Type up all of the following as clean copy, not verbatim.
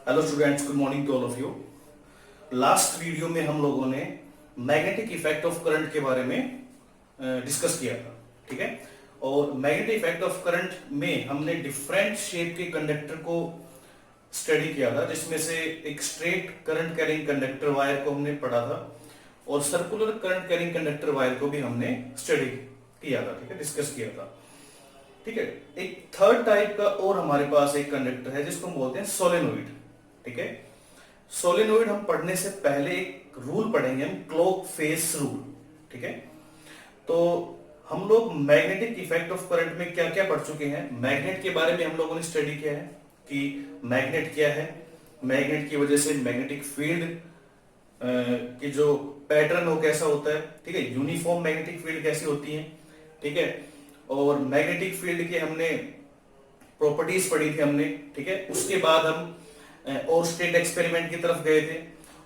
Hello students, good morning to all of you. Last video में हम लोगों ने मैग्नेटिक इफेक्ट ऑफ करंट के बारे में डिस्कस किया था, ठीक है। और मैग्नेटिक इफेक्ट ऑफ करंट में हमने डिफरेंट शेप के कंडक्टर को स्टडी किया था, जिसमें से एक straight current carrying conductor wire को हमने पढ़ा था और circular current carrying conductor wire को भी हमने स्टडी किया था, ठीक है, डिस्कस किया था, ठीक है। एक थर्ड टाइप का और हमारे पास एक कंडक्टर है जिसको हम बोलते हैं सोलेनोइड, ठीक है। सोलेनोइड हम पढ़ने से पहले एक रूल पढ़ेंगे, हम क्लॉक फेस रूल, ठीक है। तो हम लोग मैग्नेटिक इफेक्ट ऑफ करंट में क्या क्या पढ़ चुके हैं। मैग्नेट के बारे में हम लोगों ने स्टडी किया है कि मैग्नेट क्या है, मैग्नेट की वजह से मैग्नेटिक फील्ड की जो पैटर्न हो कैसा होता है, ठीक है। यूनिफॉर्म मैग्नेटिक फील्ड कैसी होती है, ठीक है। और मैग्नेटिक फील्ड के हमने प्रॉपर्टीज पढ़ी थी हमने, ठीक है। उसके बाद हम और स्टेट एक्सपेरिमेंट की तरफ गए थे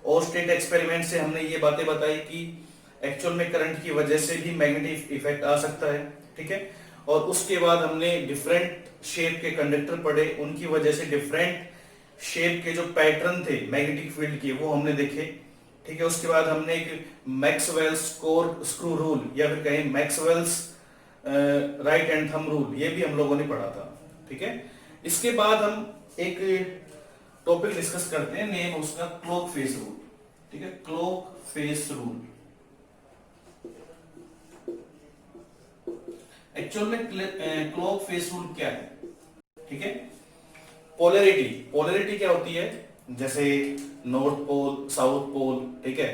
और स्टेट एक्सपेरिमेंट से हमने ये बातें बताई कि एक्चुअल में करंट की वजह से भी मैग्नेटिक इफेक्ट आ सकता है, ठीक है। और उसके बाद हमने डिफरेंट शेप के कंडक्टर पढ़े, उनकी वजह से डिफरेंट शेप के जो पैटर्न थे मैग्नेटिक फील्ड के वो हमने देखे, ठीक है। उसके बाद हमने एक मैक्सवेल्स कोर स्क्रू रूल या फिर कहें Maxwell's right and thumb rule, ये भी हम लोगों ने पढ़ा था, ठीक है। इसके बाद हम एक टॉपिक डिस्कस करते हैं, नेम उसका क्लॉक फेस रूल, ठीक है। क्लॉक फेस रूल एक्चुअल में क्लॉक फेस रूल क्या है, ठीक है। पोलैरिटी, पोलैरिटी क्या होती है, जैसे नॉर्थ पोल, साउथ पोल, ठीक है।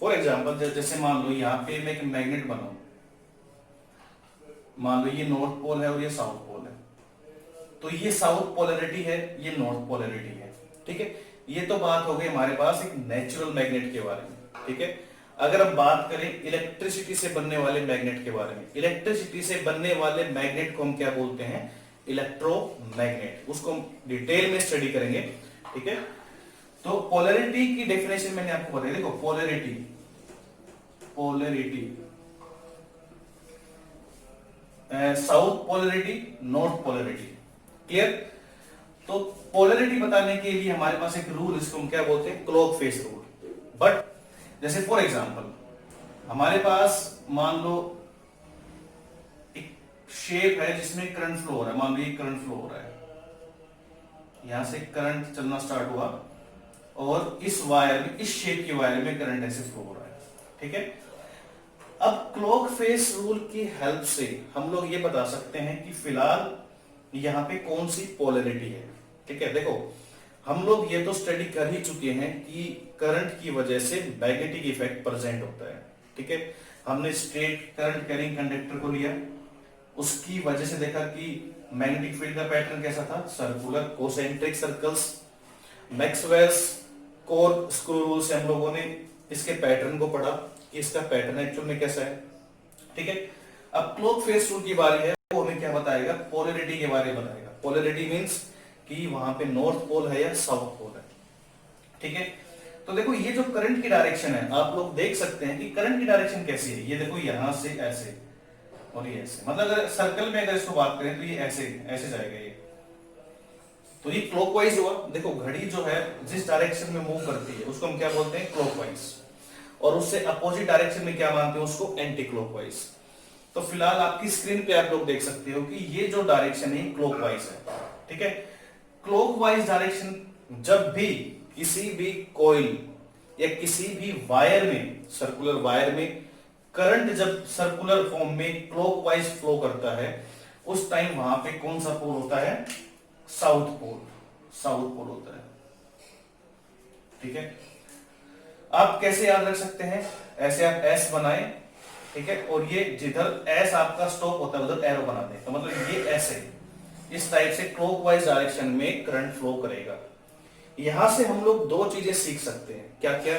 फॉर एग्जांपल जैसे मान लो यहाँ पे मैं एक मैग्नेट बनाऊं, मान लो ये नॉर्थ पोल है और ये साउथ पोल है, तो ये साउथ पोलैरिटी है, ये नॉर्थ पोलैरिटी है, ठीक है। ये तो बात हो गई हमारे पास एक नेचुरल मैग्नेट के बारे में, ठीक है। अगर हम बात करें इलेक्ट्रिसिटी से बनने वाले मैग्नेट के बारे में, इलेक्ट्रिसिटी से बनने वाले मैग्नेट को हम क्या बोलते हैं, इलेक्ट्रोमैग्नेट। उसको हम डिटेल में स्टडी करेंगे, ठीक है। तो पोलैरिटी की डेफिनेशन मैंने आपको बताई, देखो polarity, polarity south polarity, north polarity, clear. तो पोलैरिटी बताने के लिए हमारे पास एक रूल, इसको हम क्या बोलते हैं, क्लॉक फेस रूल। बट जैसे फॉर एग्जांपल हमारे पास मान लो एक शेप है जिसमें करंट फ्लो हो रहा है, मान लो ये करंट फ्लो हो रहा है, यहां से करंट चलना स्टार्ट हुआ और इस वायर में, इस शेप की वायर में करंट ऐसे फ्लो हो रहा है, ठीक है। अब क्लॉक फेस रूल की हेल्प से हम लोग ये बता सकते हैं कि फिलहाल यहां पे कौन सी पोलैरिटी है, ठीक है। देखो हम लोग ये तो स्टडी कर ही चुके हैं कि करंट की वजह से मैग्नेटिक इफेक्ट प्रेजेंट होता है, ठीक है। हमने स्ट्रेट करंट कैरिंग कंडक्टर को लिया, उसकी वजह से देखा कि मैग्नेटिक फील्ड का पैटर्न कैसा था, circular concentric circles. Maxwell's core screw rule से हम लोगों ने इसके पैटर्न को पढ़ा कि इसका पैटर्न एक्चुअल में कैसा है, ठीक है। अब क्लॉक फेस रूल की बारी है, वो हमें क्या बताएगा, पोलैरिटी के बारे में बताएगा। पोलैरिटी मींस कि वहां पे नॉर्थ पोल है या साउथ पोल है, ठीक है। तो देखो ये जो करंट की डायरेक्शन है, आप लोग देख सकते हैं कि करंट की डायरेक्शन कैसी है। ये देखो यहां से ऐसे और ये ऐसे, मतलब अगर सर्कल में अगर इसको बात करें तो ये ऐसे ऐसे जाएगा ये, तो ये क्लॉकवाइज हुआ। देखो घड़ी जो है जिस डायरेक्शन में मूव करती है उसको हम क्या बोलते हैं, क्लॉकवाइज, और उससे अपोजिट डायरेक्शन में क्या मानते हैं, उसको एंटी क्लॉकवाइज। तो फिलहाल आपकी स्क्रीन पे आप लोग देख सकते हो कि ये जो डायरेक्शन है क्लॉकवाइज है, ठीक है। क्लॉकवाइज डायरेक्शन जब भी किसी भी कॉइल या किसी भी वायर में, सर्कुलर वायर में करंट जब सर्कुलर फॉर्म में क्लॉकवाइज फ्लो करता है, उस टाइम वहां पे कौन सा पोल होता है, साउथ पोल, साउथ पोल होता है, ठीक है। आप कैसे याद रख सकते हैं, ऐसे आप एस बनाएं, ठीक है, और ये जिधर एस आपका स्टॉप होता है उधर एरो बना दें, तो मतलब ये ऐसे इस टाइप से क्लॉकवाइज डायरेक्शन में करंट फ्लो करेगा। यहां से हम लोग दो चीजें सीख सकते हैं, क्या क्या।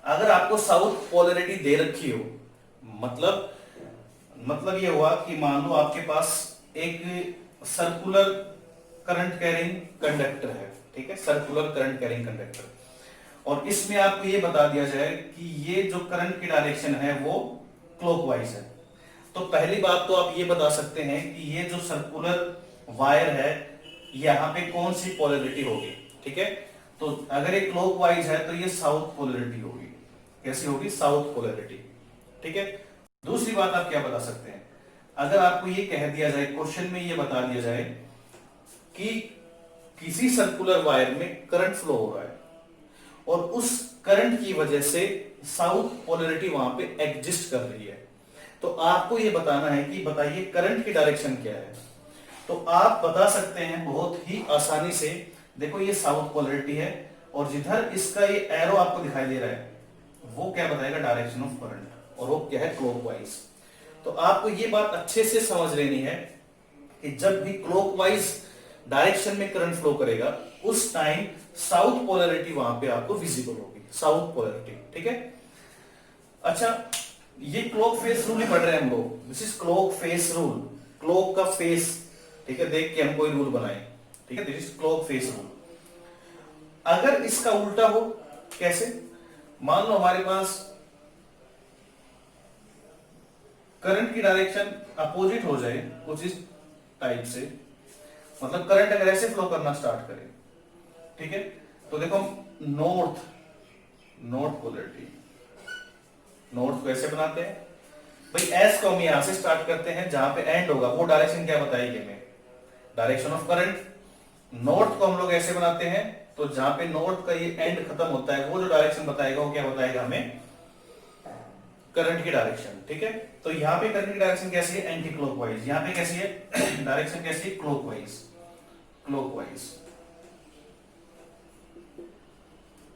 अगर आपको साउथ पोलैरिटी दे रखी हो, मतलब ये हुआ कि मान लो आपके पास एक सर्कुलर करंट कैरिंग कंडक्टर है, ठीक है, सर्कुलर करंट कैरिंग कंडक्टर, और इसमें आपको ये बता दिया जाए कि ये जो करंट की डायरेक्शन है वो क्लॉकवाइज है, तो पहली बात तो आप ये बता सकते हैं कि ये जो सर्कुलर वायर है यहां पे कौन सी पोलैरिटी होगी, ठीक है, तो अगर ये क्लॉकवाइज है तो ये साउथ पोलैरिटी होगी। कैसी होगी? South polarity. ठीक है, दूसरी बात आप क्या बता सकते हैं, अगर आपको ये कह दिया जाए, क्वेश्चन में ये बता दिया जाए कि किसी सर्कुलर वायर में करंट फ्लो हो रहा है और उस करंट की वजह से साउथ पोलैरिटी वहां पे एग्जिस्ट कर रही है, तो आपको ये बताना है कि बताइए करंट की डायरेक्शन क्या है। तो आप बता सकते हैं बहुत ही आसानी से, देखो ये साउथ पोलैरिटी है और जिधर इसका ये एरो आपको दिखाई दे रहा है वो क्या बताएगा? डायरेक्शन ऑफ करंट, और वो क्या है? क्लॉकवाइज। तो आपको ये बात अच्छे से समझ लेनी है कि जब भी क्लॉकवाइज डायरेक्शन में करंट फ्लो करेगा उस टाइम साउथ पोलैरिटी वहां पे आपको विजिबल होगी, साउथ पोलैरिटी। ठीक है, अच्छा ये क्लॉक फेस रूल ही पढ़ रहे हैं हम लोग, this is clock face rule, clock का फेस। ठीक है, देख के हम कोई रूल बनाए। ठीक है, this is clock face rule. अगर इसका उल्टा हो, कैसे? मान लो हमारे पास करंट की डायरेक्शन अपोजिट हो जाए कुछ इस टाइप से, मतलब करंट अगर ऐसे फ्लो करना स्टार्ट करे, ठीक है, तो देखो नॉर्थ पोलैरिटी, नॉर्थ को ऐसे बनाते हैं भाई, एस को हम यहां से स्टार्ट करते हैं, जहां पे एंड होगा वो डायरेक्शन क्या बताएगी हमें? Direction of current. नॉर्थ को हम लोग ऐसे बनाते हैं, तो जहां पे नॉर्थ का ये एंड खत्म होता है वो जो डायरेक्शन बताएगा वो क्या बताएगा हमें? करंट की डायरेक्शन। ठीक है, तो यहां पे करंट की डायरेक्शन कैसी है? Anti clockwise. यहां पे कैसी है डायरेक्शन? कैसी है? Clockwise. Clockwise,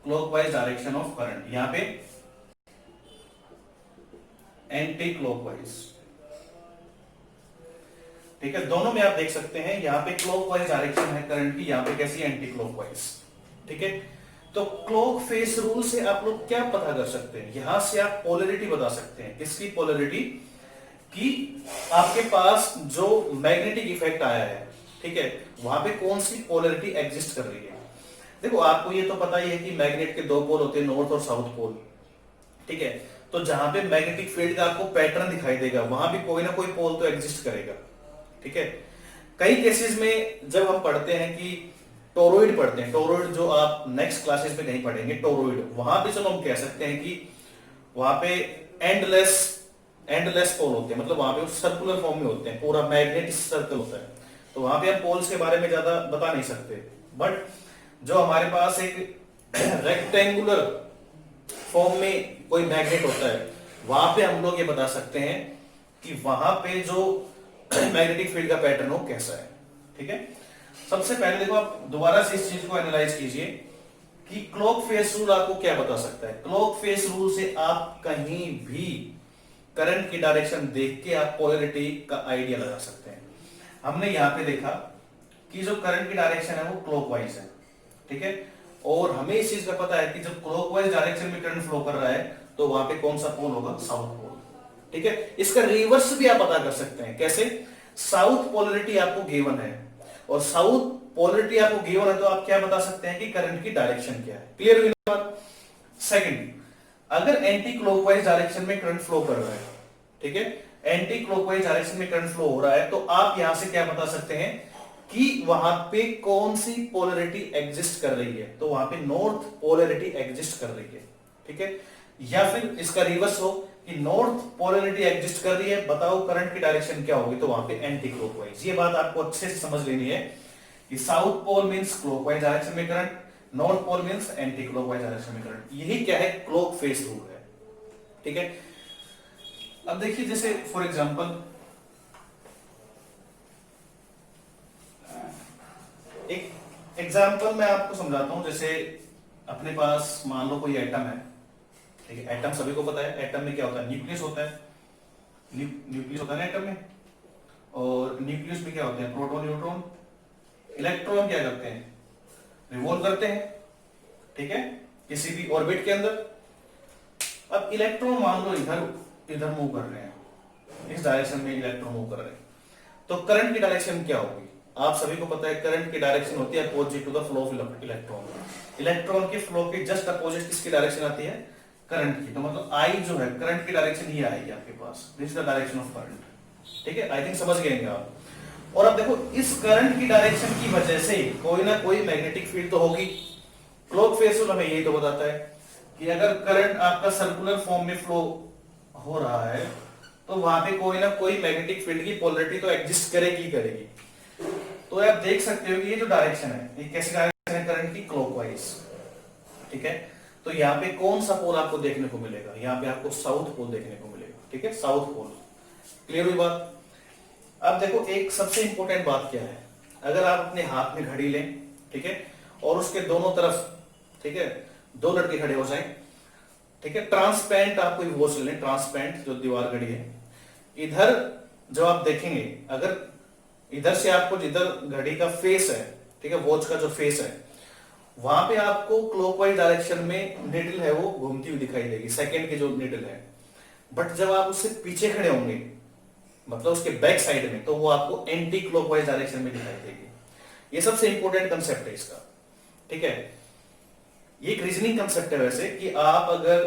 clockwise direction of current, यहां पे एंटी क्लॉकवाइज। ठीक है, दोनों में आप देख सकते हैं, यहां पे क्लॉकवाइज डायरेक्शन है करंट की, यहां पे कैसी? Anti clockwise. ठीक है, तो क्लॉक फेस रूल से आप लोग क्या पता कर सकते हैं? यहां से आप पोलैरिटी बता सकते हैं। किसकी पोलैरिटी? कि आपके पास जो मैग्नेटिक इफेक्ट आया है, ठीक है, वहां पे कौन सी पोलैरिटी एग्जिस्ट कर रही है। देखो आपको ये तो पता ही है कि मैग्नेट के दो पोल होते हैं, नॉर्थ और साउथ पोल। ठीक है, तो जहां पे मैग्नेटिक फील्ड का आपको पैटर्न दिखाई देगा वहां भी कोई ना कोई पोल तो एग्जिस्ट करेगा। ठीक है, कई केसेस में जब हम पढ़ते हैं कि टोरॉइड पढ़ते हैं, टोरॉइड जो आप नेक्स्ट क्लासेस में नहीं पढ़ेंगे, टोरॉइड, वहां पे चलो हम कह सकते हैं कि वहां पे एंडलेस पोल होते हैं, मतलब वहां पे सर्कुलर फॉर्म में होते हैं, पूरा मैग्नेटिक सर्कल होता है, तो वहां पे हम पोल्स के बारे में ज्यादा बता नहीं सकते। बट जो हमारे पास एक रेक्टेंगुलर फॉर्म में कोई मैग्नेट होता है, वहां पे हम लोग ये बता सकते हैं कि वहां पे जो मैग्नेटिक फील्ड का पैटर्न हो कैसा है। ठीक है, सबसे पहले देखो आप दोबारा से इस चीज को एनालाइज कीजिए कि क्लॉक फेस रूल आपको क्या बता सकता है। क्लॉक फेस रूल से आप कहीं भी करंट की डायरेक्शन देख के आप पोलैरिटी का आइडिया लगा सकते हैं। हमने यहां पे देखा कि जो करंट की डायरेक्शन है वो क्लॉकवाइज है। ठीक है, और हमें इस चीज का पता है कि जब क्लॉकवाइज डायरेक्शन में करंट फ्लो कर रहा है तो वहां पे कौन सा पोल होगा? South pole. ठीक है, इसका रिवर्स भी आप पता कर सकते हैं। कैसे? साउथ पोलैरिटी आपको गिवन है और साउथ पोलैरिटी आपको गिवन है, तो आप क्या बता सकते हैं कि करंट की डायरेक्शन क्या है। क्लियर हुई बात? सेकंड, अगर एंटी क्लॉकवाइज डायरेक्शन में करंट फ्लो कर रहा है, ठीक है, एंटी क्लॉकवाइज डायरेक्शन में करंट फ्लो हो रहा है, तो आप यहां से क्या बता सकते हैं कि वहां पे कौन सी पोलैरिटी एग्जिस्ट कर रही है? तो वहां पे नॉर्थ पोलैरिटी एग्जिस्ट कर रही है। ठीक है, या फिर इसका रिवर्स हो कि नॉर्थ पोलैरिटी एग्जिस्ट कर रही है, बताओ करंट की डायरेक्शन क्या होगी? तो वहां पे एंटी क्लॉकवाइज। ये बात आपको अच्छे से समझ लेनी है कि south pole means clockwise direction में current, north pole means anti clockwise direction में करंट। यही क्या है? क्लॉक फेस रूल है। ठीक है, अब देखिए जैसे फॉर एग्जांपल एक एग्जांपल मैं आपको समझाता हूं। जैसे अपने पास मान लो कोई एटम है, ठीक है, एटम सभी को पता है, एटम में क्या होता है? न्यूक्लियस होता है, न्यूक्लियस होता है ना एटम में, और न्यूक्लियस में क्या होते हैं? प्रोटॉन, न्यूट्रॉन, इलेक्ट्रॉन क्या करते हैं? रिवॉल्व करते हैं, ठीक है, किसी भी ऑर्बिट के अंदर। अब इलेक्ट्रॉन मान लो इधर मूव कर रहे हैं, इस डायरेक्शन में इलेक्ट्रॉन मूव कर रहे हैं, तो करंट की डायरेक्शन क्या होगी? आप सभी को पता है करंट की डायरेक्शन होती है opposite to the flow of electron. Electron के फ्लो के जस्ट अपोजिट किसकी डायरेक्शन आती है? करंट की। तो मतलब आई जो है करंट की डायरेक्शन ही आएगी आपके पास, this is the direction of current. ठीक है, आई थिंक समझ गए आप। और अब देखो इस करंट की डायरेक्शन की वजह से कोई ना कोई मैग्नेटिक फील्ड तो होगी। क्लॉक फेस रूल हमें यही तो बताता है कि अगर करंट आपका सर्कुलर फॉर्म में फ्लो हो रहा है तो वहां पे कोई ना कोई मैग्नेटिक फील्ड की पोलरिटी तो एग्जिस्ट करेगी ही करेगी। तो आप देख सकते हो कि ये जो डायरेक्शन है ये कैसी डायरेक्शन है करंट की, क्लॉकवाइज। ठीक है, तो यहाँ पे कौन सा पोल आपको देखने को मिलेगा, यहाँ पे आपको साउथ पोल देखने को मिलेगा। ठीक है, साउथ पोल। क्लियर हुई बात। अब देखो एक सबसे इंपॉर्टेंट बात क्या है, अगर आप अपने हाथ में घड़ी लें, ठीक है, और उसके दोनों तरफ, ठीक है, दो लड़के खड़े हो जाएं, ठीक है, ट्रांसपेरेंट आप कोई वॉच ले लें, ट्रांसपेरेंट जो दीवार घड़ी है, इधर जब आप देखेंगे, अगर इधर से आपको जिधर घड़ी का फेस है, ठीक है, वॉच का जो फेस है, वहां पे आपको क्लॉकवाइज डायरेक्शन में नीडल है वो घूमती हुई दिखाई देगी, सेकंड की जो नीडल है। बट जब आप उससे पीछे खड़े होंगे, मतलब उसके बैक साइड में, तो वो आपको एंटी क्लॉकवाइज डायरेक्शन में दिखाई देगी। ये सबसे इंपॉर्टेंट कंसेप्ट है इसका। ठीक है, ये एक रीजनिंग कंसेप्ट है वैसे, कि आप अगर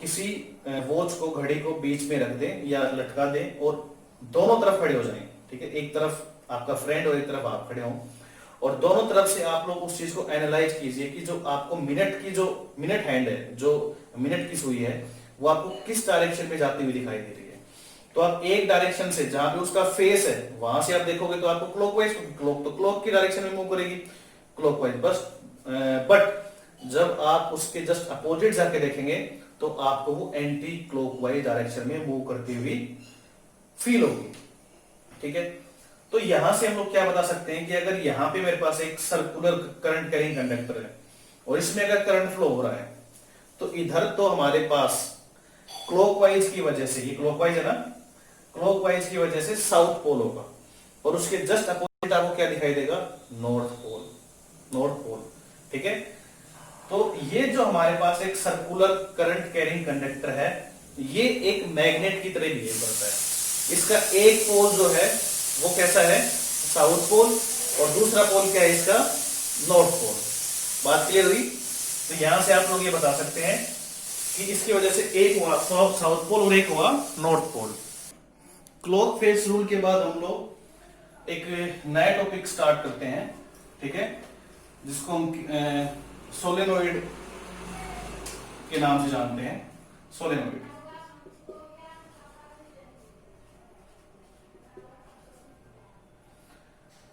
किसी वॉच को, घड़ी को बीच में रख दें या लटका दें और दोनों तरफ खड़े हो जाएं, ठीक है, एक तरफ आपका फ्रेंड और एक तरफ आप खड़े हों, और दोनों तरफ से आप लोग उस चीज को एनालाइज कीजिए कि जो आपको मिनट की, जो मिनट हैंड है, जो मिनट की सुई है, वो आपको किस डायरेक्शन में जाती हुई दिखाई दे रही है। तो आप एक डायरेक्शन से, जहां पे उसका फेस है, वहां से आप देखोगे तो आपको क्लॉकवाइज, क्लॉक तो क्लॉक की डायरेक्शन में मूव करेगी, क्लॉकवाइज। बस बट जब आप उसके जस्ट अपोजिट जाके देखेंगे तो आपको वो एंटी क्लॉकवाइज डायरेक्शन में मूव करती हुई फील होगी। ठीक है, तो यहां से हम लोग क्या बता सकते हैं कि अगर यहां पे मेरे पास एक सर्कुलर करंट कैरिंग कंडक्टर है और इसमें अगर करंट फ्लो हो रहा है, तो इधर तो हमारे पास क्लॉकवाइज की वजह से, ये क्लॉकवाइज है ना, क्लॉकवाइज की वजह से साउथ पोल होगा, और उसके जस्ट अपोजिट आपको क्या दिखाई देगा, नॉर्थ पोल, नॉर्थ पोल। ठीक है, तो ये जो हमारे पास एक सर्कुलर करंट कैरिंग कंडक्टर है, ये एक मैग्नेट की तरह बिहेव करता है। इसका एक पोल जो है वो कैसा है, साउथ पोल, और दूसरा पोल क्या है इसका, नॉर्थ पोल। बात क्लियर हुई। तो यहां से आप लोग ये बता सकते हैं कि इसकी वजह से एक हुआ साउथ पोल और एक हुआ north pole. Clock face rule के बाद हम लोग एक नया टॉपिक स्टार्ट करते हैं। ठीक है, जिसको हम सोलेनोइड के नाम से जानते हैं, सोलेनोइड।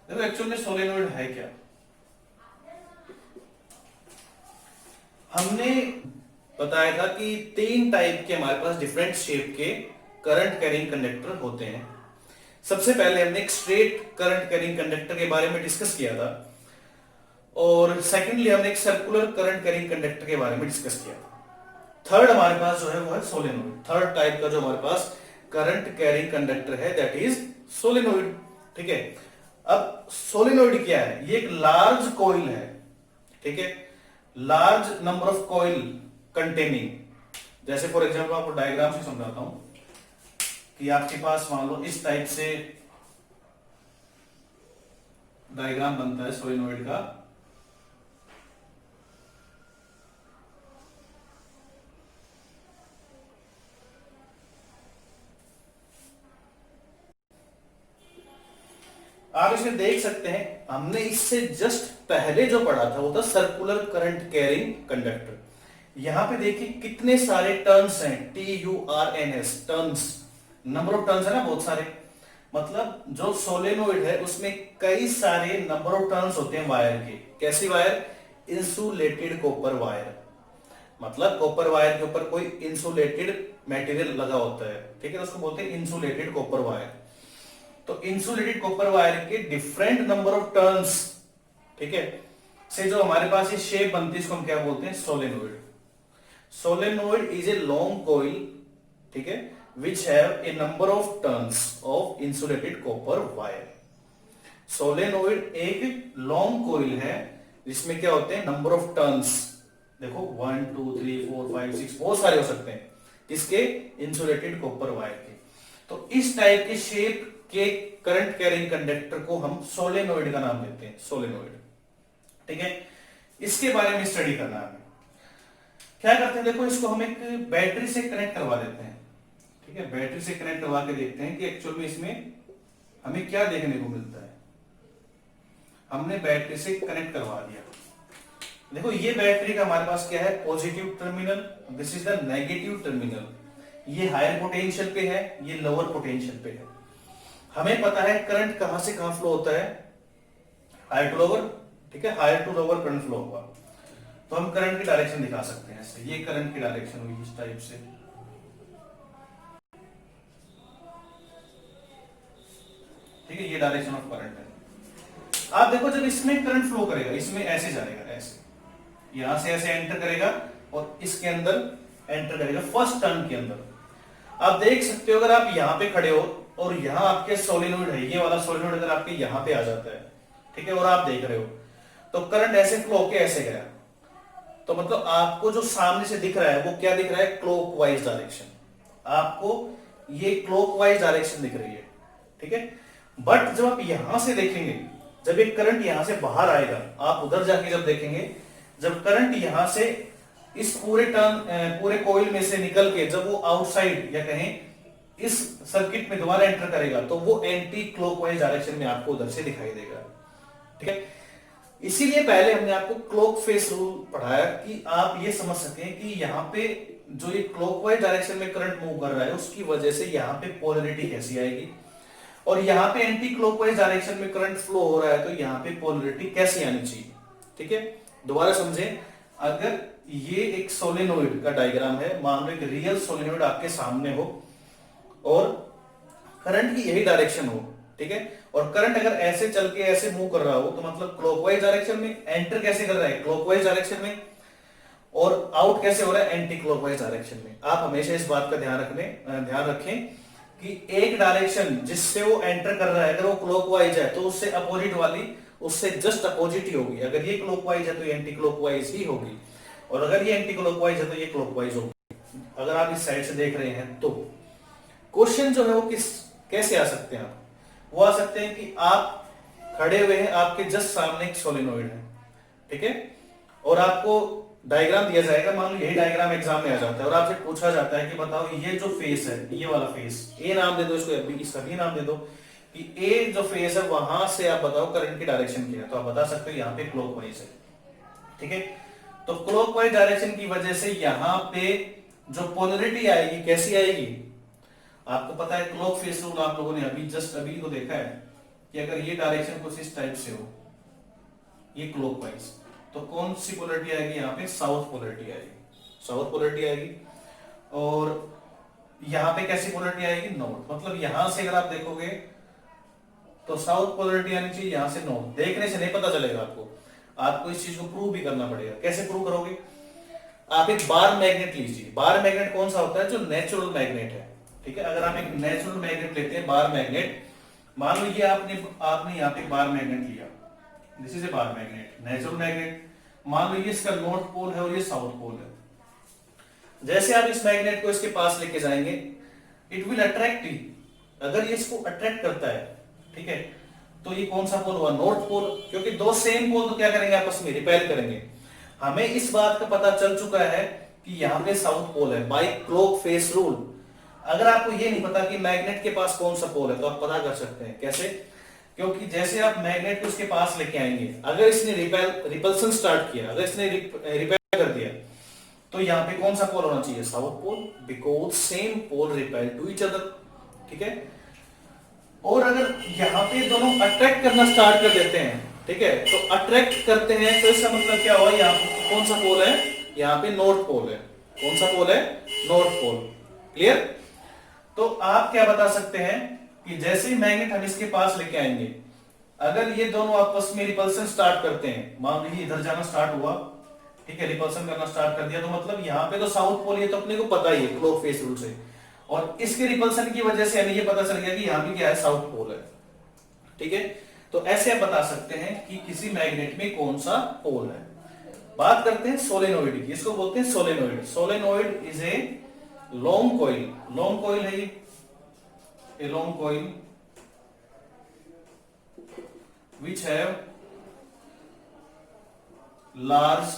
देखो एक्चुअल में सोलेनोइड है क्या, हमने बताया था कि 3 टाइप के हमारे पास डिफरेंट शेप के करंट कैरिंग कंडक्टर होते हैं। सबसे पहले हमने एक स्ट्रेट करंट कैरिंग कंडक्टर के बारे में डिस्कस किया था, और सेकेंडली हमने एक सर्कुलर करंट कैरिंग कंडक्टर के बारे में डिस्कस किया था। थर्ड हमारे पास जो है वो है सोलेनोइड। थर्ड टाइप का जो हमारे पास करंट कैरिंग कंडक्टर है दैट इज सोलेनोइड। ठीक है, अब सोलेनोइड क्या है, ये एक लार्ज कॉइल है। ठीक है, large number of coil containing, जैसे फॉर एग्जांपल आपको डायग्राम से समझाता हूं कि आपके पास मान लो इस टाइप से डायग्राम बनता है सोलेनोइड का। आप इसमें देख सकते हैं, हमने इससे जस्ट पहले जो पढ़ा था वो था सर्कुलर करंट कैरिंग कंडक्टर। यहां पे देखिए कितने सारे टर्न्स हैं, TURNS, turns, number of turns है ना, बहुत सारे। मतलब जो सोलेनोइड है उसमें कई सारे नंबर ऑफ टर्न्स होते हैं वायर के। कैसी वायर, इंसुलेटेड कॉपर वायर, मतलब कॉपर वायर के ऊपर कोई इंसुलेटेड मटेरियल लगा होता है। ठीक है, तो उसको बोलते हैं इंसुलेटेड कॉपर वायर। तो इंसुलेटेड कॉपर वायर के डिफरेंट नंबर ऑफ टर्न्स, ठीक है, से जो हमारे पास ये शेप बनती है इसको हम क्या बोलते हैं, solenoid. Solenoid is a long coil, ठीक है, which have a number of turns of insulated copper wire. Solenoid एक लॉन्ग कॉइल है जिसमें क्या होते हैं, नंबर ऑफ टर्न्स, देखो 1 2 3 4 5 6 बहुत सारे हो सकते हैं इसके, इंसुलेटेड कॉपर वायर के। तो इस टाइप के शेप के करंट कैरिंग कंडक्टर को हम सोलेनोइड का नाम देते हैं, सोलेनोइड। ठीक है, इसके बारे में स्टडी करना है। क्या करते हैं, देखो इसको हम एक बैटरी से कनेक्ट करवा देते हैं। ठीक है, बैटरी से कनेक्ट करवा के देखते हैं कि एक्चुअल में इसमें हमें क्या देखने को मिलता है, हमने बैटरी से कनेक्ट करवा दिया। देखो ये बैटरी का हमारे पास क्या है, positive terminal, this is the negative terminal. ये हायर पोटेंशियल पे है, ये लोअर पोटेंशियल पे है। हमें पता है करंट कहां से कहां फ्लो होता है, हायर टू लोअर, ठीक है, higher to lower current flow होगा। तो हम करंट की डायरेक्शन दिखा सकते हैं ऐसे, ये करंट की डायरेक्शन हुई इस टाइप से, ठीक है, ये डायरेक्शन ऑफ करंट है। आप देखो जब इसमें करंट फ्लो करेगा, इसमें ऐसे जाएगा, ऐसे यहां से ऐसे एंटर करेगा और इसके अंदर एंटर करेगा फर्स्ट टर्न के अंदर। आप देख सकते हो अगर आप यहां पे खड़े हो और यहां आपके सोलेनोइड है, ये वाला सोलेनोइड अगर आपके यहां पे आ जाता है, ठीक है, और आप देख रहे हो तो करंट ऐसे फ्लो होके ऐसे गया, तो मतलब आपको जो सामने से दिख रहा है वो क्या दिख रहा है, क्लॉकवाइज डायरेक्शन। आपको ये क्लॉकवाइज डायरेक्शन दिख रही है, ठीक है। बट जब आप यहां से देखेंगे, जब एक करंट यहां से बाहर आएगा, आप उधर जाके जब देखेंगे, जब करंट यहां से इस पूरे कॉइल में से निकल के जब वो आउटसाइड या कहें इस सर्किट में दोबारा एंटर करेगा, तो वो एंटी क्लॉकवाइज डायरेक्शन में आपको उधर से दिखाई देगा, ठीक है। इसीलिए पहले हमने आपको क्लॉक फेस रूल पढ़ाया कि आप ये समझ सकें कि यहाँ पे जो ये क्लॉकवाइज डायरेक्शन में करंट मूव कर रहा है उसकी वजह से यहाँ पे पोलैरिटी कैसी आएगी, और यहाँ पे एंटी क्लॉकवाइज डायरेक्शन में करंट फ्लो हो रहा है तो यहाँ पे पोलैरिटी कैसी आनी चाहिए, ठीक है। दोबारा समझें, अगर ये एक सोलेनोइड का डायग्राम है, मान लो एक रियल सोलेनोइड आपके सामने हो और करंट की यही डायरेक्शन हो, ठीक है, और करंट अगर ऐसे चल के ऐसे मूव कर रहा हो तो मतलब क्लॉकवाइज डायरेक्शन में, एंटर कैसे कर रहा है, क्लॉकवाइज डायरेक्शन में, और आउट कैसे हो रहा है, एंटी क्लॉकवाइज डायरेक्शन में। आप हमेशा इस बात का ध्यान रखें कि एक डायरेक्शन जिससे वो एंटर कर रहा है अगर वो क्लॉकवाइज है तो उससे अपोजिट वाली उससे जस्ट अपोजिट ही होगी। अगर ये क्लॉकवाइज है तो ये एंटी क्लॉकवाइज ही होगी, और अगर ये एंटी क्लॉकवाइज है तो ये क्लॉकवाइज होगी। अगर आप इस साइड से देख रहे हैं तो क्वेश्चन जो है वो कैसे आ सकते हैं, वो आ सकते हैं कि आप खड़े हुए हैं, आपके जस्ट सामने एक सोलेनोइड है, ठीक है, और आपको डायग्राम दिया जाएगा, मान लो यही डायग्राम एग्जाम में आ जाता है और आपसे पूछा जाता है कि बताओ ये जो फेस है, ये वाला फेस, ए नाम दे दो इसको, इसका भी नाम दे दो, कि ए जो फेस है वहां से आप बताओ करंट की डायरेक्शन क्या है, तो आप बता सकते हो यहाँ पे क्लॉकवाइज है, ठीक है। तो क्लॉकवाइज डायरेक्शन की वजह से यहाँ पे जो पोलैरिटी आएगी कैसी आएगी, आपको पता है क्लॉक फेस रूल आप लोगों ने अभी तो देखा है कि अगर ये डायरेक्शन कुछ इस टाइप से हो, ये क्लॉकवाइज, तो कौन सी पोलैरिटी आएगी, यहाँ पे साउथ पोलैरिटी आएगी, साउथ पोलैरिटी आएगी। और यहाँ पे कैसी पोलैरिटी आएगी, नॉर्थ। मतलब यहां से अगर आप देखोगे तो साउथ पोलैरिटी आनी चाहिए, यहां से नॉर्थ। देखने से नहीं पता चलेगा आपको इस चीज को प्रूव भी करना पड़ेगा। कैसे प्रूव करोगे, आप एक बार मैग्नेट लीजिए। बार मैग्नेट कौन सा होता है, जो नेचुरल मैग्नेट है, ठीक है। अगर आप एक नेचुरल मैग्नेट लेते हैं, बार मैग्नेट, मान लो ये आपने यहाँ पे बार मैग्नेट लिया, this is a bar magnet, natural magnet. मान लो ये इसका नॉर्थ पोल है और ये साउथ पोल है। जैसे आप इस मैग्नेट को इसके पास लेके जाएंगे, इट विल अट्रैक्ट यू। अगर ये इसको अट्रैक्ट करता है, ठीक है, तो ये कौन सा पोल हुआ, नॉर्थ पोल, क्योंकि दो सेम पोल तो क्या करेंगे, आपस में रिपेल करेंगे। हमें इस बात का पता चल चुका है कि यहाँ पे साउथ पोल है बाय क्लॉक फेस रूल। अगर आपको ये नहीं पता कि मैग्नेट के पास कौन सा पोल है, तो आप पता कर सकते हैं कैसे, क्योंकि जैसे आप मैग्नेट को उसके पास लेके आएंगे, अगर इसने रिपल्सन स्टार्ट किया, अगर इसने रिपेल कर दिया, तो यहाँ पे कौन सा पोल होना चाहिए, south pole, because same pole repel to each other, ठीक है। और अगर यहाँ पे दोनों अट्रैक्ट करना स्टार्ट कर देते हैं, ठीक है, तो अट्रैक्ट करते हैं, तो इसका मतलब क्या हुआ, यहाँ पे कौन सा पोल है, यहाँ पे नॉर्थ पोल है। कौन सा पोल है, नॉर्थ पोल। क्लियर। तो आप क्या बता सकते हैं कि जैसे ही मैग्नेट हम इसके पास लेके आएंगे, अगर ये दोनों आपस में रिपल्सन स्टार्ट करते हैं, मान लीजिए इधर जाना स्टार्ट हुआ, ठीक है, रिपल्सन करना स्टार्ट कर दिया, तो मतलब यहाँ पे तो साउथ पोल, ये तो अपने को पता ही है क्लॉक फेस रूल से, और इसके रिपल्सन की वजह से हमें ये पता चल गया कि यहाँ पे क्या है, साउथ पोल है, ठीक है। तो ऐसे आप बता सकते हैं कि किसी मैग्नेट में कौन सा पोल है। बात करते हैं सोलेनोइड की, इसको बोलते हैं solenoid. Solenoid is a long coil, long coil है ये, a long coil which have large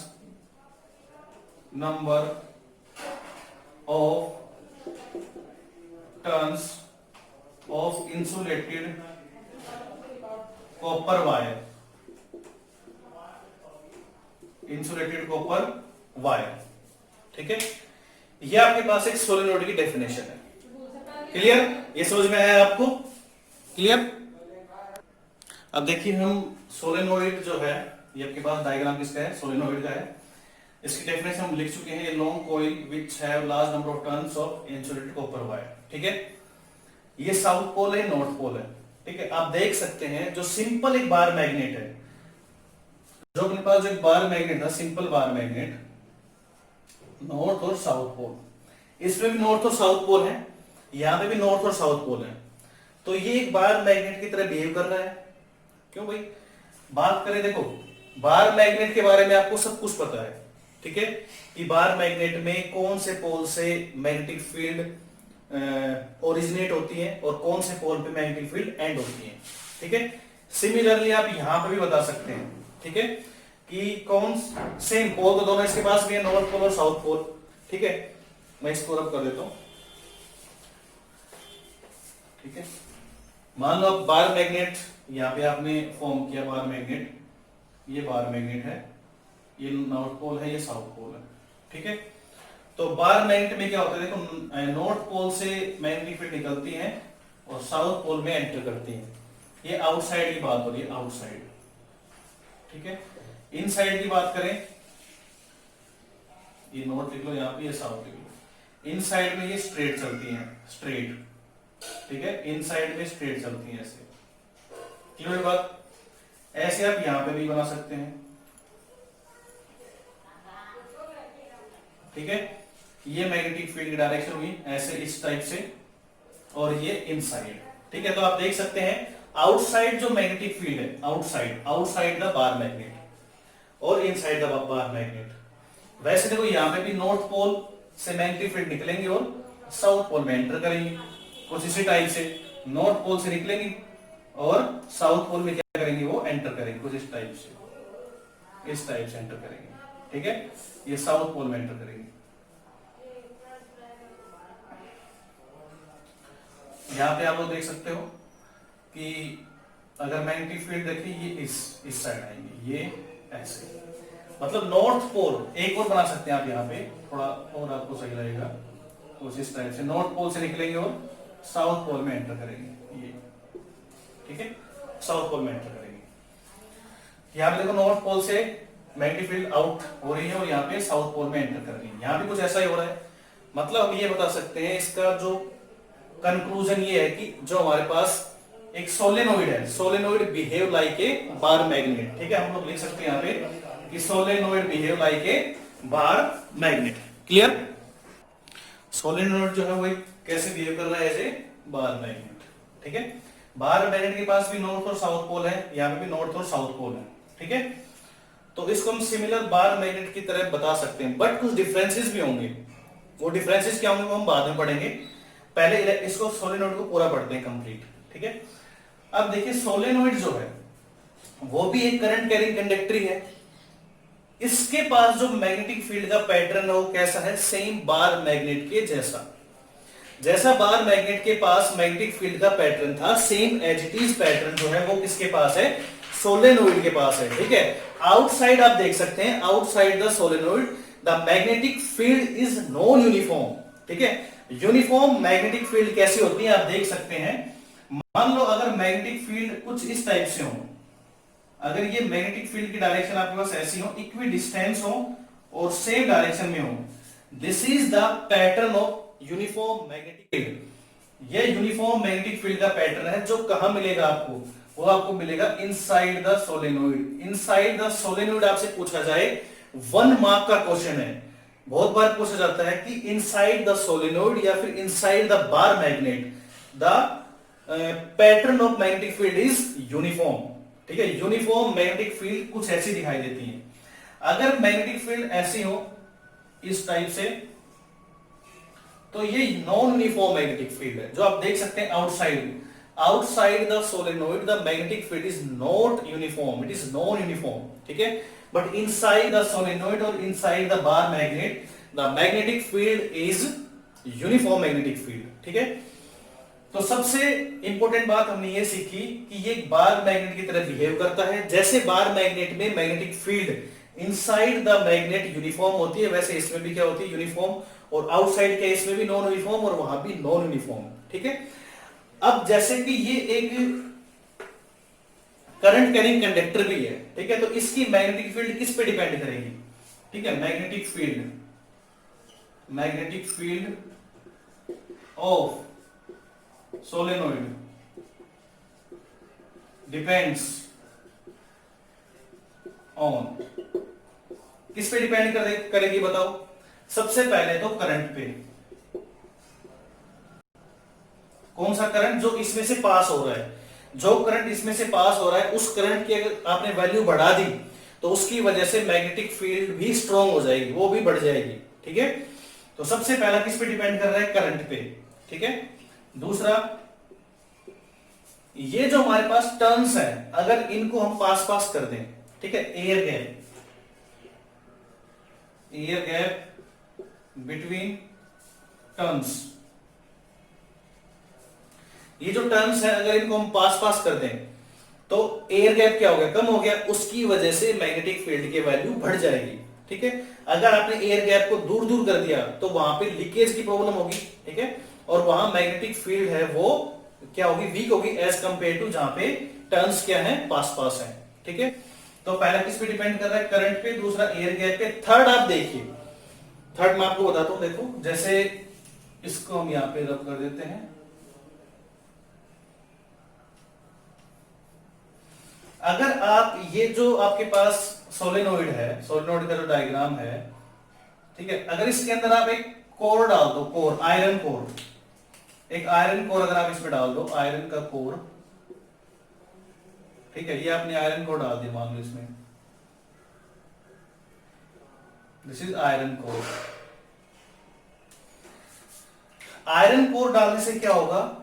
number of turns of insulated copper wire, insulated copper wire, ठीक है। ये आपके पास एक सोलेनोइड की डेफिनेशन है। क्लियर? ये समझ में आया आपको? क्लियर? अब देखिए हम सोलेनोइड जो है, ये आपके पास डायग्राम किसका है? सोलेनोइड का है। इसकी डेफिनेशन हम लिख चुके हैं, long coil which have large number of turns of insulated copper wire, ठीक है। ये साउथ पोल है, नॉर्थ पोल है, ठीक है। आप देख सकते हैं जो सिंपल एक बार मैग्नेट है, जो अपने पास जो एक बार मैग्नेट था, सिंपल बार मैग्नेट, नॉर्थ और साउथ पोल, इसमें भी नॉर्थ और साउथ पोल है, यहां पे भी नॉर्थ और साउथ पोल है। तो ये एक बार मैग्नेट की तरह बिहेव कर रहा है। क्यों भाई? बात करें, देखो बार मैग्नेट के बारे में आपको सब कुछ पता है, ठीक है, कि बार मैग्नेट में कौन से पोल से मैग्नेटिक फील्ड ओरिजिनेट होती है और कौन से पोल पे मैग्नेटिक फील्ड एंड होती है, ठीक है। सिमिलरली आप यहां पे भी बता सकते हैं, ठीक है, कि कौन सेम पोल, तो दोनों इसके पास भी है, नॉर्थ पोल और साउथ पोल, ठीक है। मैं इसको रब कर देता हूं, ठीक है। मान लो आप बार मैग्नेट यहाँ पे आपने फॉर्म किया, बार मैग्नेट, ये बार मैग्नेट है, ये नॉर्थ पोल है, ये साउथ पोल है, ठीक है। तो बार मैग्नेट में क्या होता है, देखो नॉर्थ पोल से मैग्नेटिक फील्ड निकलती है और साउथ पोल में एंटर करती है। ये आउटसाइड की बात हो रही है, आउटसाइड, ठीक है। इनसाइड की बात करें, ये नॉर्थ लिख लो यहाँ पे, ये साउथ लिख लो। इनसाइड में ये स्ट्रेट चलती है, स्ट्रेट, ठीक है। इनसाइड में स्ट्रेट चलती है, ऐसे। क्लियर बात? ऐसे आप यहां पे भी बना सकते हैं, ठीक है। ये मैग्नेटिक फील्ड की डायरेक्शन हुई ऐसे, इस टाइप से, और ये इनसाइड, ठीक है। तो आप देख सकते हैं आउटसाइड जो मैग्नेटिक फील्ड है, आउटसाइड द बार मैग्नेट और इनसाइड द बार मैग्नेट। वैसे देखो यहां पे भी नॉर्थ पोल से मैग्नेटिक फील्ड निकलेंगे और साउथ पोल में एंटर करेंगे, कुछ इसी टाइप से। नॉर्थ पोल से निकलेंगे और साउथ पोल में क्या करेंगे, वो एंटर करेंगे, कुछ इस टाइप से, इस टाइप से एंटर करेंगे, ठीक है। ये साउथ पोल में एंटर करेंगे। यहां पे आप लोग देख सकते हो कि अगर मैग्नेटिक फील्ड देखिए, ये इस साइड आएंगे, ये ऐसे, मतलब नॉर्थ पोल। एक और बना सकते हैं आप यहाँ पे, थोड़ा और आपको सही लगेगा, कुछ इस टाइप से। नॉर्थ पोल से निकलेंगे और साउथ पोल में एंटर करेंगे, ये, ठीक है, साउथ पोल में एंटर करेंगे। यहाँ पे देखो नॉर्थ पोल से मैग्नेटिक फील्ड आउट हो रही है और यहाँ पे साउथ पोल में एंटर कर रही है। यहाँ भी कुछ ऐसा ही हो रहा है। मतलब हम ये बता सकते हैं, इसका जो कंक्लूजन ये है कि जो हमारे पास एक सोलेनोइड है, solenoid behave like a bar magnet, ठीक है। हम लोग लिख सकते हैं यहाँ पे कि solenoid behave like a bar magnet. Clear? Solenoid जो है वो कैसे बिहेव कर रहा है, ऐसे बार मैग्नेट, ठीक है। बार मैग्नेट के पास भी नॉर्थ और साउथ पोल है, यहाँ पे भी नॉर्थ और साउथ पोल है, ठीक है। तो इसको हम सिमिलर बार मैग्नेट की तरह बता सकते हैं, बट कुछ डिफरेंसेस भी होंगे। वो डिफरेंसेस क्या होंगे वो हम बाद में पढ़ेंगे, पहले इसको सोलेनोइड को पूरा पढ़ते हैं कंप्लीट, ठीक है। अब देखिए सोलेनोइड जो है वो भी एक करंट कैरिंग कंडक्टर है। इसके पास जो मैग्नेटिक फील्ड का पैटर्न है वो कैसा है, सेम बार मैग्नेट के जैसा। जैसा बार मैग्नेट के पास मैग्नेटिक फील्ड का पैटर्न था, same as it is pattern जो है वो किसके पास है, सोलेनोइड के पास है, ठीक है। आउटसाइड आप देख सकते हैं, outside the solenoid the magnetic field is non uniform, ठीक है। यूनिफॉर्म मैग्नेटिक फील्ड कैसी होती है आप देख सकते हैं। मान लो अगर मैग्नेटिक फील्ड कुछ इस टाइप से हो, अगर ये मैग्नेटिक फील्ड की डायरेक्शन आपके पास ऐसी हो, इक्वी डिस्टेंस हो और सेम डायरेक्शन में हो, this is the pattern of uniform magnetic field. ये यूनिफॉर्म मैग्नेटिक फील्ड का पैटर्न है जो कहां मिलेगा आपको, वो आपको मिलेगा inside the solenoid. Inside the solenoid आपसे पूछा जाए, 1 मार्क का क्वेश्चन है, बहुत बार पूछा जाता है कि इनसाइड द सोलेनोइड या फिर inside the bar magnet the pattern of magnetic field is uniform, ठीक है। यूनिफॉर्म मैग्नेटिक फील्ड कुछ ऐसी दिखाई देती है। अगर मैग्नेटिक फील्ड ऐसी हो इस टाइप से, तो ये नॉन यूनिफॉर्म मैग्नेटिक फील्ड है, जो आप देख सकते हैं outside the solenoid the magnetic field is not uniform, it is non uniform, ठीक है। बट इनसाइड द सोलेनोइड और inside the bar magnet the magnetic field is uniform magnetic field, ठीक है। तो सबसे इंपॉर्टेंट बात हमने ये सीखी कि ये एक बार मैग्नेट की तरह बिहेव करता है। जैसे बार मैग्नेट में magnetic field inside the magnet uniform होती है, वैसे इसमें भी क्या होती है, यूनिफॉर्म। और आउटसाइड क्या, इसमें भी नॉन यूनिफॉर्म और वहां भी नॉन यूनिफॉर्म। ठीक है। अब जैसे कि ये एक करंट कैरिंग कंडक्टर भी है, ठीक है, तो इसकी मैग्नेटिक फील्ड किस पे डिपेंड करेगी? ठीक है, magnetic field of solenoid depends on, किस पे डिपेंड करेगी बताओ? सबसे पहले तो करंट पे। कौन सा करंट? जो इसमें से पास हो रहा है। जो करंट इसमें से पास हो रहा है उस करंट की अगर आपने वैल्यू बढ़ा दी तो उसकी वजह से मैग्नेटिक फील्ड भी स्ट्रांग हो जाएगी, वो भी बढ़ जाएगी। ठीक है, तो सबसे पहला किस पे डिपेंड कर रहा है? करंट पे। ठीक है। दूसरा, ये जो हमारे पास टर्न्स है, अगर इनको हम पास पास कर दें, ठीक है, एयर गैप बिटवीन टर्न्स, ये जो टर्न्स है अगर इनको हम पास पास कर दें तो एयर गैप क्या हो गया? कम हो गया। उसकी वजह से मैग्नेटिक फील्ड की वैल्यू बढ़ जाएगी। ठीक है। अगर आपने एयर गैप को दूर दूर कर दिया तो वहां पे लीकेज की प्रॉब्लम होगी। ठीक है, और वहां मैग्नेटिक फील्ड है वो क्या होगी? वीक होगी एज कंपेयर टू जहां पे टर्न्स क्या है? पास पास है। ठीक है, तो पहला किस पे डिपेंड कर रहा है? करंट पे। दूसरा एयर गैप पे। थर्ड आप देखिए, थर्ड मैं आपको बताता हूं। देखो, जैसे इसको हम यहां पे रब कर देते हैं। अगर आप ये जो आपके पास सोलेनोइड है, सोलेनोइड का जो डायग्राम है, ठीक है, अगर इसके अंदर आप एक कोर डाल दो, कोर, आयरन कोर, एक आयरन कोर अगर आप इसमें डाल दो, आयरन का कोर, ठीक है, ये आपने आयरन कोर डाल दिया मान लो इसमें, this is iron core. Iron core डालने से क्या होगा?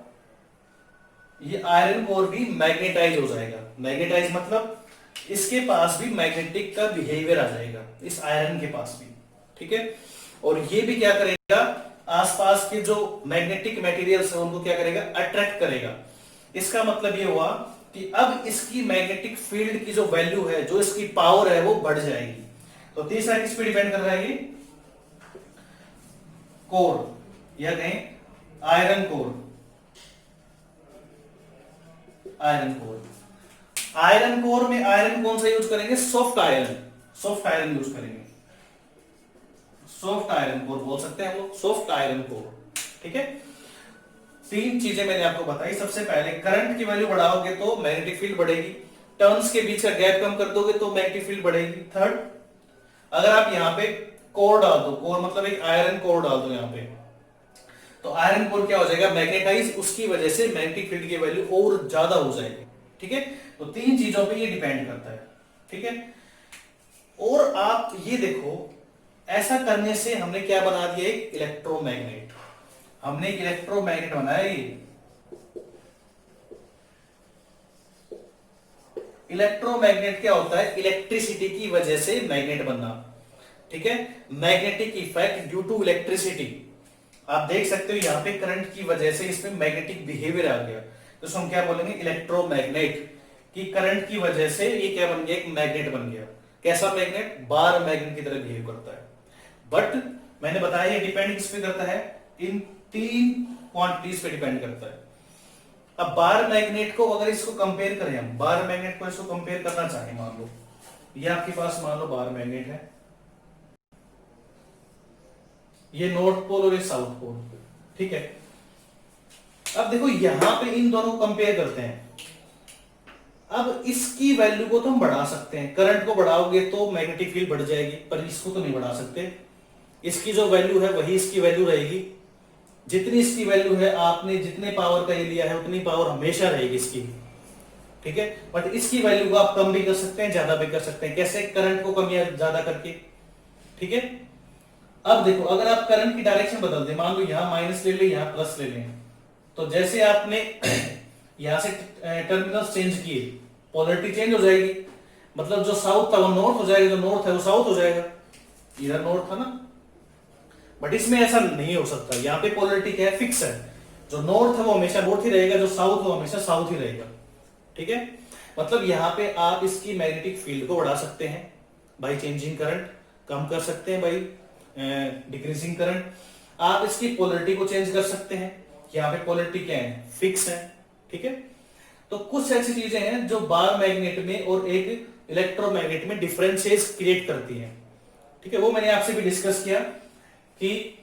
ये आयरन कोर भी मैग्नेटाइज हो जाएगा। मैग्नेटाइज मतलब इसके पास भी मैग्नेटिक का बिहेवियर आ जाएगा, इस आयरन के पास भी। ठीक है, और ये भी क्या करेगा? आसपास के जो मैग्नेटिक मटेरियल्स है उनको क्या करेगा? अट्रैक्ट करेगा। इसका मतलब ये हुआ कि अब इसकी मैग्नेटिक फील्ड की जो वैल्यू है, जो इसकी पावर है, वो बढ़ जाएगी। तो तीसरा किस पे डिपेंड कर रहा है? ये कोर या कहें iron core. Iron core, iron core में आयरन कौन सा यूज करेंगे? Soft iron, soft iron use करेंगे। सॉफ्ट आयरन कोर बोल सकते हैं हम लोग, सॉफ्ट आयरन कोर। ठीक है, तीन चीजें मैंने आपको बताई। सबसे पहले करंट की वैल्यू बढ़ाओगे तो मैग्नेटिक फील्ड बढ़ेगी। टर्न्स के बीच का गैप कम कर दोगे तो मैग्नेटिक फील्ड बढ़ेगी। थर्ड, अगर आप यहां पे कोर डाल दो, कोर मतलब एक आयरन कोर डाल दो यहां पे, तो आयरन कोर क्या हो जाएगा? मैग्नेटाइज। उसकी वजह से मैग्नेटिक फील्ड की वैल्यू और ज्यादा हो जाएगी। ठीक है, तो तीन चीजों पे ये डिपेंड करता है। ठीक है, और आप ये देखो, ऐसा करने से हमने क्या बना दिया? एक इलेक्ट्रोमैग्नेट। हमने एक इलेक्ट्रोमैग्नेट बनाया। ये इलेक्ट्रोमैग्नेट क्या होता है? इलेक्ट्रिसिटी की वजह से मैग्नेट बनना। ठीक है, magnetic effect due to electricity. आप देख सकते हो यहां पे करंट की वजह से इसमें मैग्नेटिक बिहेवियर आ गया, तो इसको हम क्या बोलेंगे? इलेक्ट्रोमैग्नेट। कि करंट की वजह से ये क्या बन गया? एक मैग्नेट बन गया। कैसा मैग्नेट? बार मैग्नेट की तरह बिहेव करता है। बट मैंने बताया ये डिपेंड किस पे करता है? इन तीन क्वांटिटीज पे डिपेंड करता है। अब बार मैग्नेट को अगर इसको कंपेयर करें, हम बार मैग्नेट को इसको कंपेयर करना चाहें, मान लो ये आपके पास मान लो बार मैग्नेट है, ये नॉर्थ पोल और ये साउथ पोल। ठीक है, अब देखो यहां पे इन दोनों को कंपेयर करते हैं। अब इसकी वैल्यू को तो हम बढ़ा सकते हैं, करंट को बढ़ाओगे तो मैग्नेटिक फील्ड बढ़ जाएगी, पर इसको तो नहीं बढ़ा सकते। इसकी जो वैल्यू है वही इसकी वैल्यू रहेगी। जितनी इसकी वैल्यू है, आपने जितने पावर का ये लिया है उतनी पावर हमेशा रहेगी इसकी। ठीक है, बट इसकी वैल्यू को आप कम भी कर सकते हैं, ज्यादा भी कर सकते हैं। कैसे? करंट को कम या ज्यादा करके। ठीक है, अब देखो, अगर आप करंट की डायरेक्शन बदल दें, मान लो यहां माइनस ले लें, यहां प्लस ले लें, तो जैसे आपने यहां से टर्मिनल चेंज किए, पोलरिटी चेंज हो जाएगी। मतलब जो साउथ था वो नॉर्थ हो जाएगा, जो नॉर्थ है वो साउथ हो जाएगा। इधर नॉर्थ था ना, बट इसमें ऐसा नहीं हो सकता। यहां पे पोलरिटी क्या है? फिक्स है। जो नॉर्थ है वो हमेशा नॉर्थ ही रहेगा, जो साउथ है वो हमेशा साउथ ही रहेगा। ठीक है, मतलब यहां पे आप इसकी मैग्नेटिक फील्ड को बढ़ा सकते हैं बाई चेंजिंग करंट, कम कर सकते हैं बाई डिक्रीजिंग करंट। आप इसकी पोलरिटी को चेंज कर सकते हैं, यहाँ पे पोलरिटी क्या है, फिक्स है। ठीक है, तो कुछ ऐसी चीजें हैं जो बार मैग्नेट में और एक इलेक्ट्रोमैग्नेट में डिफरेंसेस क्रिएट करती हैं। ठीक है, वो मैंने आपसे भी डिस्कस किया कि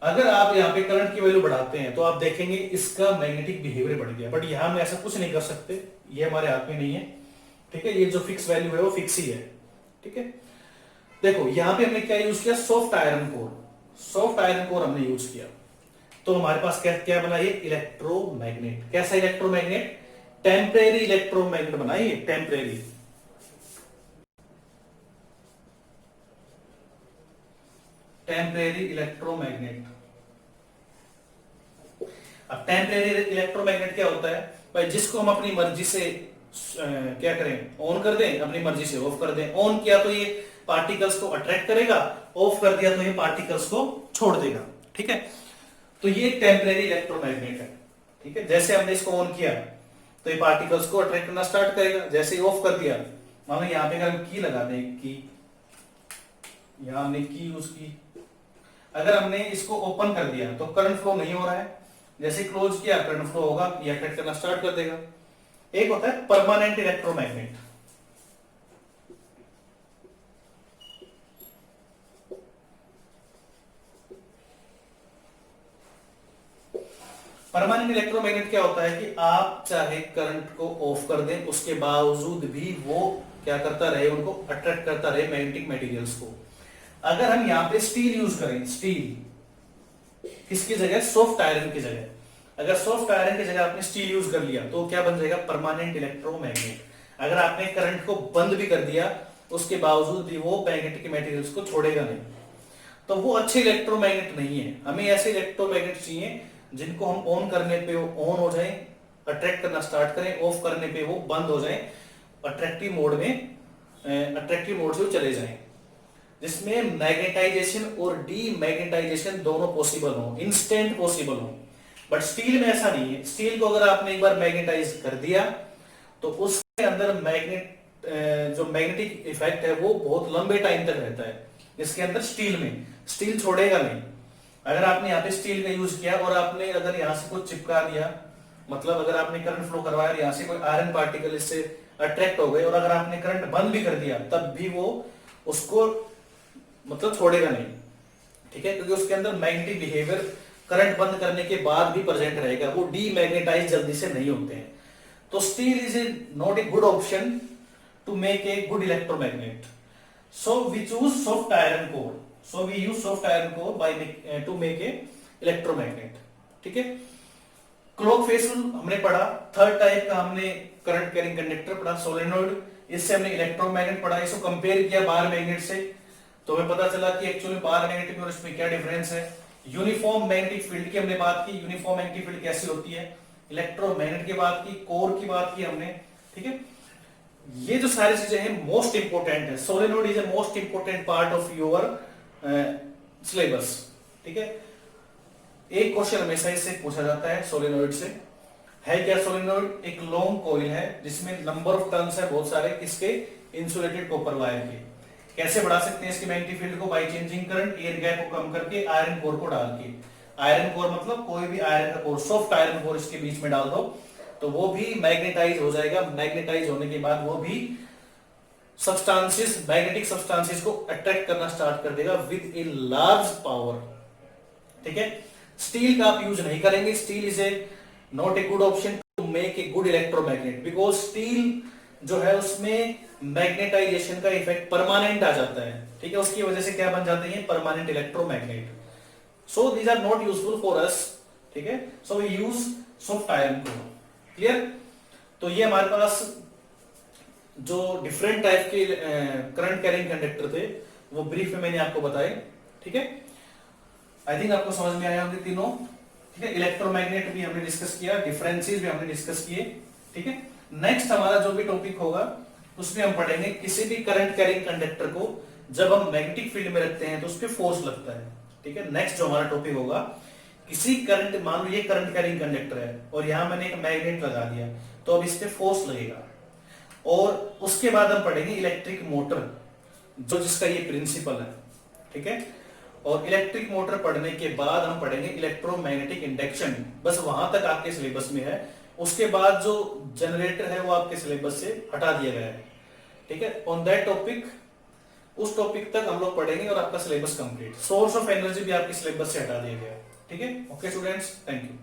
अगर आप यहाँ पे करंट की वैल्यू बढ़ाते हैं तो आप देखेंगे इसका मैग्नेटिक बिहेवियर बढ़ गया, बट यहां में ऐसा कुछ नहीं कर सकते, ये हमारे हाथ में नहीं है। ठीक है, ये जो फिक्स वैल्यू है वो फिक्स ही है। ठीक है, देखो यहां पे हमने क्या यूज किया, soft iron core, soft iron core हमने यूज किया, तो हमारे पास क्या क्या बना, ये इलेक्ट्रोमैग्नेट। कैसा इलेक्ट्रोमैग्नेट, टेम्परेरी इलेक्ट्रोमैग्नेट बना, ये टेम्परेरी, टेम्परेरी इलेक्ट्रोमैग्नेट। अब टेम्परेरी इलेक्ट्रोमैग्नेट क्या होता है भाई, जिसको हम अपनी मर्जी से क्या करें, ऑन कर दें, अपनी मर्जी से ऑफ कर दें। ऑन किया तो ये पार्टिकल्स को अट्रैक्ट करेगा, ऑफ कर दिया तो ये पार्टिकल्स को छोड़ देगा। ठीक है, तो ये टेम्परेरी इलेक्ट्रोमैग्नेट है। ठीक है, जैसे हमने इसको ऑन किया तो ये पार्टिकल्स को अट्रैक्ट करना स्टार्ट करेगा, जैसे ही ऑफ कर दिया, मान लो यहाँ पे अगर हम की लगा दें, की यहां हमने की यूज की, अगर हमने इसको ओपन कर दिया तो करंट फ्लो नहीं हो रहा है, जैसे क्लोज किया करंट फ्लो होगा, ये अट्रैक्ट करना स्टार्ट कर देगा। एक होता है परमानेंट इलेक्ट्रोमैग्नेट, परमानेंट इलेक्ट्रोमैग्नेट क्या होता है कि आप चाहे करंट को ऑफ कर दें, उसके बावजूद भी वो क्या करता रहे, उनको अट्रैक्ट करता रहे मैग्नेटिक मटेरियल्स को। अगर हम यहाँ पे स्टील यूज करें, स्टील किसकी जगह, सॉफ्ट आयरन की जगह, अगर सॉफ्ट आयरन की जगह आपने स्टील यूज कर लिया तो क्या बन जाएगा, परमानेंट इलेक्ट्रोमैग्नेट। अगर आपने करंट को बंद भी कर दिया उसके बावजूद भी वो मैग्नेटिक मटेरियल्स को छोड़ेगा नहीं, तो वो अच्छे इलेक्ट्रोमैग्नेट नहीं है। हमें ऐसे इलेक्ट्रोमैग्नेट चाहिए जिनको हम ऑन करने पे वो ऑन हो जाए, अट्रैक्ट करना स्टार्ट करें, ऑफ करने पे वो बंद हो जाए, अट्रैक्टिव मोड में, अट्रैक्टिव मोड से वो चले जाएं, जिसमें मैग्नेटाइजेशन और डीमैग्नेटाइजेशन दोनों पॉसिबल हो, इंस्टेंट पॉसिबल हो। बट स्टील में ऐसा नहीं है। स्टील को अगर आपने एक बार मैग्नेटाइज कर दिया तो उसके अंदर मैग्नेट जो मैग्नेटिक इफेक्ट है वो बहुत लंबे टाइम तक रहता है, इसके अंदर स्टील में, स्टील छोड़ेगा नहीं। अगर आपने यहाँ पे स्टील का यूज किया और आपने अगर यहाँ से कुछ चिपका दिया, मतलब अगर आपने करंट फ्लो करवाया यहाँ से कोई आयरन पार्टिकल इससे अट्रैक्ट हो गए और अगर आपने करंट बंद भी कर दिया तब भी वो उसको मतलब छोड़ेगा नहीं। ठीक है, क्योंकि उसके अंदर मैग्नेटिक बिहेवियर करंट बंद करने के बाद भी प्रेजेंट रहेगा, वो डीमैग्नेटाइज जल्दी से नहीं होते हैं। तो steel is not a good option to make a good electromagnet, so we choose soft iron core, so we use soft iron core by to make a electromagnet. ठीक है, क्लॉक फेस रूल हमने पढ़ा, third type का हमने current carrying conductor पढ़ा, solenoid, इससे हमने electromagnet पढ़ा, इसको कंपेयर किया बार मैग्नेट से, तो हमें पता चला कि एक्चुअली बार मैग्नेटिक में और इसमें क्या डिफरेंस है। यूनिफॉर्म मैग्नेटिक फील्ड की हमने बात की, यूनिफॉर्म मैग्नेटिक फील्ड कैसी होती है, इलेक्ट्रोमैग्नेट की बात की, कोर की बात की हमने। ठीक है, ये जो सारी चीजें हैं मोस्ट इंपोर्टेंट है, solenoid is a most important part of your syllabus. ठीक है, एक क्वेश्चन हमेशा इससे पूछा जाता है सोलेनोइड से, है क्या सोलेनोइड, एक लॉन्ग कॉइल है जिसमें नंबर ऑफ टर्न्स है बहुत सारे, किसके, इंसुलेटेड कॉपर वायर के। कैसे बढ़ा सकते हैं इसके मैग्नेटिक फील्ड को, by changing current, air gap को कम करके आयरन कोर को डाल के। आयरन कोर मतलब कोई भी आयरन का कोर, सॉफ्ट आयरन कोर इसके बीच में डाल दो तो वो भी मैग्नेटाइज हो जाएगा। मैग्नेटाइज होने के बाद वो भी सब्सटेंसेस, मैग्नेटिक सब्सटेंसेस को अट्रैक्ट करना स्टार्ट कर देगा विद ए लार्ज पावर। ठीक है, स्टील का आप यूज नहीं करेंगे, steel is a not a good option to make a good electromagnet, because steel जो है उसमें मैग्नेटाइजेशन का इफेक्ट परमानेंट आ जाता है। ठीक है, उसकी वजह से क्या बन जाते हैं, permanent electromagnet, so these are not useful for us. ठीक है, so we use soft iron core. Clear, तो ये हमारे पास जो डिफरेंट टाइप के करंट कैरिंग कंडक्टर थे वो ब्रीफ में मैंने आपको बताए। ठीक है, आई थिंक आपको समझ में आया होंगे तीनों। ठीक है, इलेक्ट्रोमैग्नेट भी हमने डिस्कस किया, डिफरेंसेस भी हमने डिस्कस किए। ठीक है, नेक्स्ट हमारा जो भी टॉपिक होगा उसमें हम पढ़ेंगे किसी भी करंट कैरिंग कंडक्टर को जब हम मैग्नेटिक फील्ड में रखते हैं तो उस पर फोर्स लगता है। ठीक है, नेक्स्ट जो हमारा टॉपिक होगा किसी करंट, मान लो ये करंट कैरिंग कंडक्टर है और यहां मैंने एक मैग्नेट लगा दिया, तो अब इस पे फोर्स लगेगा। और उसके बाद हम पढ़ेंगे इलेक्ट्रिक मोटर, जो जिसका ये प्रिंसिपल है, ठीक है। और इलेक्ट्रिक मोटर पढ़ने के बाद हम पढ़ेंगे इलेक्ट्रोमैग्नेटिक इंडक्शन, बस वहां तक आपके सिलेबस में है। उसके बाद जो जनरेटर है वो आपके सिलेबस से हटा दिया गया है, ठीक है। ऑन दैट टॉपिक, उस टॉपिक तक हम लोग पढ़ेंगे और आपका syllabus complete. Source of energy भी आपके सिलेबस से हटा दिया गया है, ठीक है। Okay students, thank you.